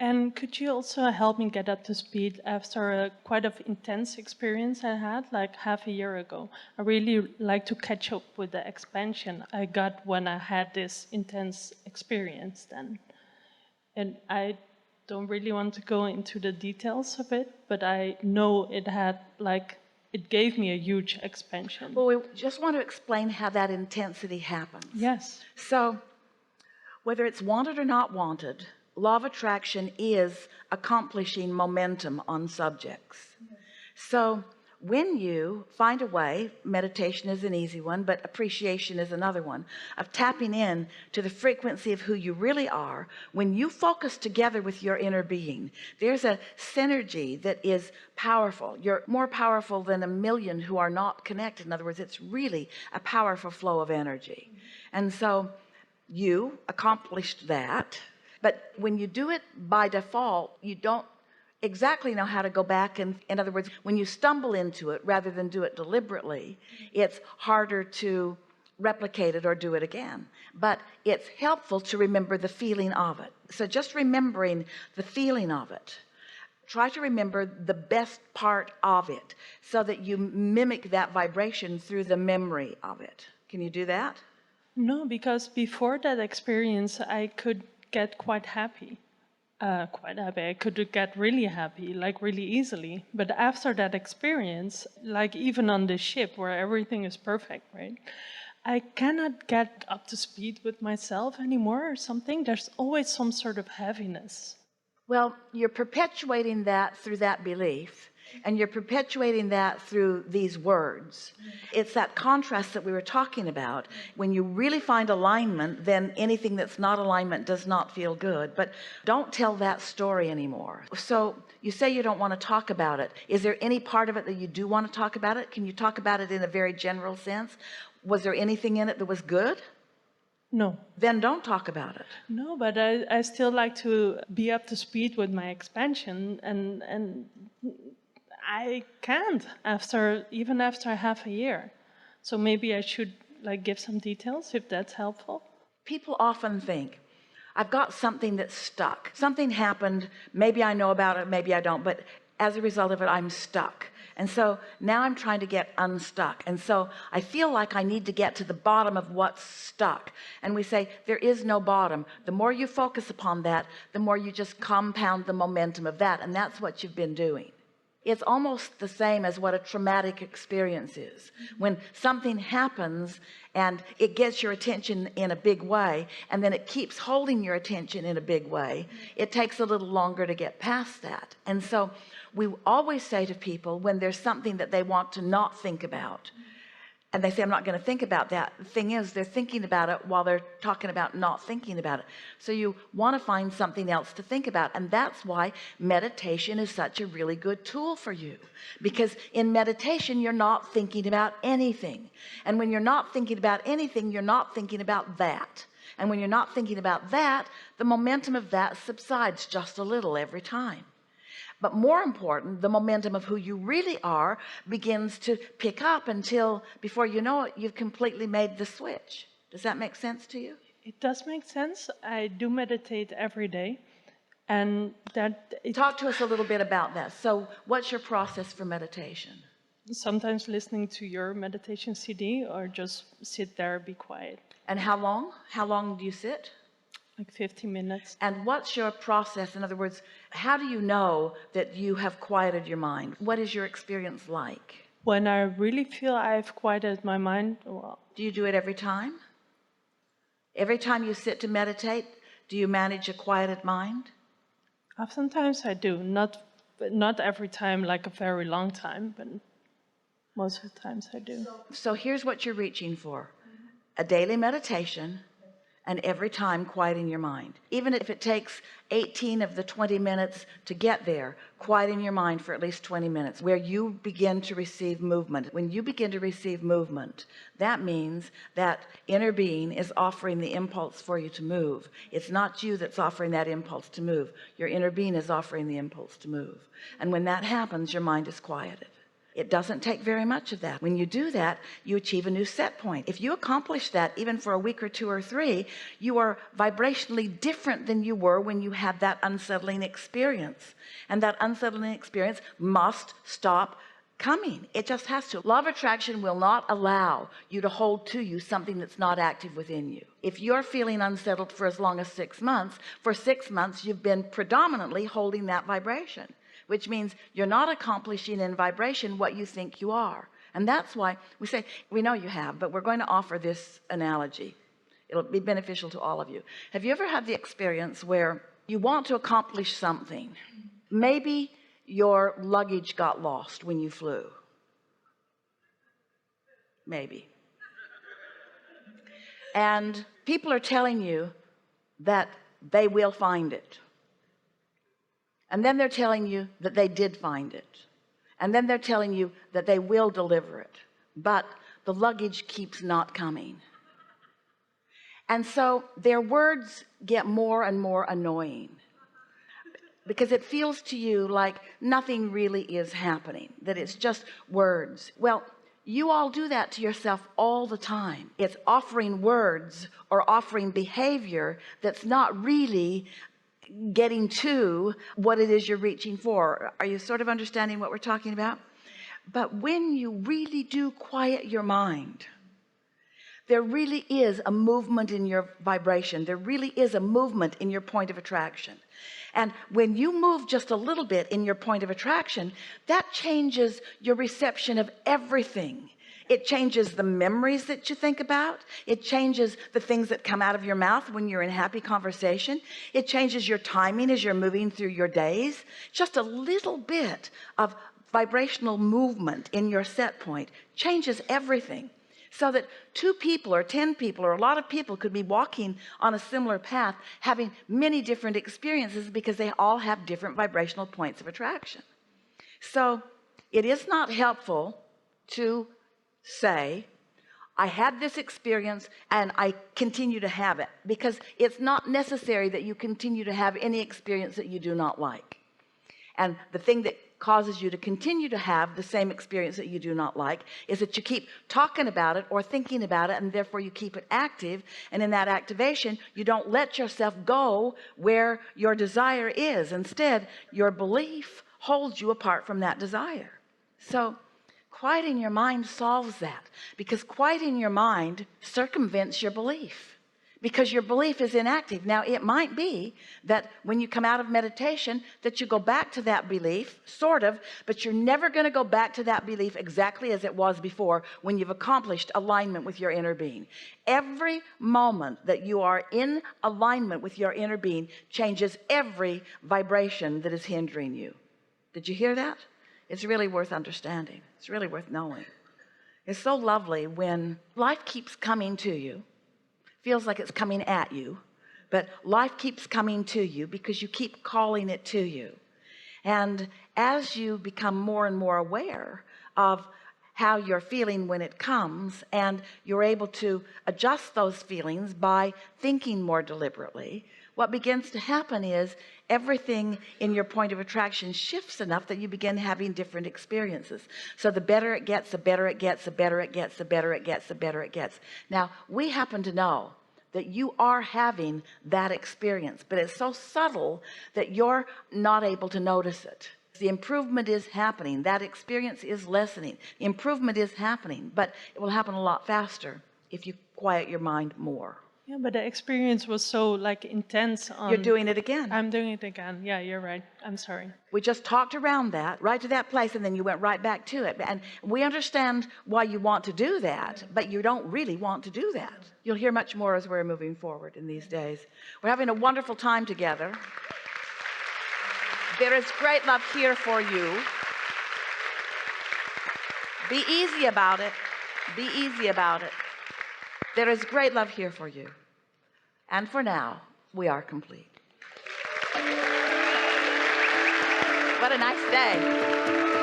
And could you also help me get up to speed after a quite of intense experience I had like half a year ago? I really like to catch up with the expansion I got when I had this intense experience then. And I don't really want to go into the details of it, but I know it had like, it gave me a huge expansion. Well, we just want to explain how that intensity happens. Yes. So whether it's wanted or not wanted, law of attraction is accomplishing momentum on subjects. So when you find a way, meditation is an easy one, but appreciation is another one, of tapping in to the frequency of who you really are. When you focus together with your inner being, there's a synergy that is powerful. You're more powerful than a million who are not connected. In other words, it's really a powerful flow of energy. And so you accomplished that. But when you do it by default, you don't exactly know how to go back. And in other words, when you stumble into it rather than do it deliberately, it's harder to replicate it or do it again. But it's helpful to remember the feeling of it. So just remembering the feeling of it, try to remember the best part of it so that you mimic that vibration through the memory of it. Can you do that? No, because before that experience, I could get quite happy. I could get really happy, like really easily. But after that experience, like even on the ship where everything is perfect, right? I cannot get up to speed with myself anymore or something. There's always some sort of heaviness. Well, you're perpetuating that through that belief, and you're perpetuating that through these words. It's that contrast that we were talking about. When you really find alignment, then anything that's not alignment does not feel good. But don't tell that story anymore. So you say you don't want to talk about it. Is there any part of it that you do want to talk about it? Can you talk about it in a very general sense? Was there anything in it that was good? No. Then don't talk about it. No, but I still like to be up to speed with my expansion, and I can't even after half a year. So maybe I should like give some details if that's helpful. People often think, I've got something that's stuck. Something happened, maybe I know about it, maybe I don't, but as a result of it, I'm stuck. And so now I'm trying to get unstuck. And so I feel like I need to get to the bottom of what's stuck. And we say, there is no bottom. The more you focus upon that, the more you just compound the momentum of that. And that's what you've been doing. It's almost the same as what a traumatic experience is. When something happens and it gets your attention in a big way, and then it keeps holding your attention in a big way, it takes a little longer to get past that. And so we always say to people when there's something that they want to not think about, and they say, I'm not going to think about that. The thing is, they're thinking about it while they're talking about not thinking about it. So you want to find something else to think about. And that's why meditation is such a really good tool for you. Because in meditation, you're not thinking about anything. And when you're not thinking about anything, you're not thinking about that. And when you're not thinking about that, the momentum of that subsides just a little every time. But more important, the momentum of who you really are begins to pick up until before you know it, you've completely made the switch. Does that make sense to you? It does make sense. I do meditate every day. And talk to us a little bit about that. So what's your process for meditation? Sometimes listening to your meditation CD or just sit there, be quiet. And how long do you sit? Like 15 minutes. And what's your process? In other words, how do you know that you have quieted your mind? What is your experience like? When I really feel I've quieted my mind, well, do you do it every time? Every time you sit to meditate, do you manage a quieted mind? Sometimes I do, not every time, like a very long time, but most of the times I do. So here's what you're reaching for: a daily meditation, and every time quieting your mind. Even if it takes 18 of the 20 minutes to get there, quieting your mind for at least 20 minutes, where you begin to receive movement. When you begin to receive movement, that means that inner being is offering the impulse for you to move. It's not you that's offering that impulse to move. Your inner being is offering the impulse to move. And when that happens, your mind is quieted. It doesn't take very much of that. When you do that, you achieve a new set point. If you accomplish that even for a week or two or three, you are vibrationally different than you were when you had that unsettling experience. And that unsettling experience must stop coming. It just has to. Law of attraction will not allow you to hold to you something that's not active within you. If you're feeling unsettled for as long as 6 months, for 6 months you've been predominantly holding that vibration, which means you're not accomplishing in vibration what you think you are. And that's why we say, we know you have, but we're going to offer this analogy. It'll be beneficial to all of you. Have you ever had the experience where you want to accomplish something? Maybe your luggage got lost when you flew. Maybe. And people are telling you that they will find it. And then they're telling you that they did find it. And then they're telling you that they will deliver it. But the luggage keeps not coming. And so their words get more and more annoying, because it feels to you like nothing really is happening, that it's just words. Well, you all do that to yourself all the time. It's offering words or offering behavior that's not really getting to what it is you're reaching for. Are you sort of understanding what we're talking about? But when you really do quiet your mind, there really is a movement in your vibration. There really is a movement in your point of attraction. And when you move just a little bit in your point of attraction, that changes your reception of everything. It changes the memories that you think about. It changes the things that come out of your mouth when you're in happy conversation. It changes your timing as you're moving through your days. Just a little bit of vibrational movement in your set point changes everything. So that 2 people or 10 people or a lot of people could be walking on a similar path, having many different experiences, because they all have different vibrational points of attraction. So it is not helpful to say, I had this experience and I continue to have it, because it's not necessary that you continue to have any experience that you do not like. And the thing that causes you to continue to have the same experience that you do not like is that you keep talking about it or thinking about it, and therefore you keep it active. And in that activation, you don't let yourself go where your desire is. Instead, your belief holds you apart from that desire. So quieting your mind solves that, because quieting your mind circumvents your belief, because your belief is inactive. Now, it might be that when you come out of meditation that you go back to that belief, sort of, but you're never going to go back to that belief exactly as it was before when you've accomplished alignment with your inner being. Every moment that you are in alignment with your inner being changes every vibration that is hindering you. Did you hear that? It's really worth understanding. It's really worth knowing. It's so lovely when life keeps coming to you. Feels like it's coming at you, but life keeps coming to you because you keep calling it to you. And as you become more and more aware of how you're feeling when it comes, and you're able to adjust those feelings by thinking more deliberately, what begins to happen is everything in your point of attraction shifts enough that you begin having different experiences. So the better it gets, the better it gets, the better it gets, the better it gets, the better it gets. Now, we happen to know that you are having that experience, but it's so subtle that you're not able to notice it. The improvement is happening. That experience is lessening. The improvement is happening, but it will happen a lot faster if you quiet your mind more. Yeah, but the experience was so intense. You're doing it again. I'm doing it again. Yeah, you're right. I'm sorry. We just talked around that, right to that place, and then you went right back to it. And we understand why you want to do that, but you don't really want to do that. You'll hear much more as we're moving forward in these days. We're having a wonderful time together. There is great love here for you. Be easy about it. Be easy about it. There is great love here for you. And for now, we are complete. What a nice day.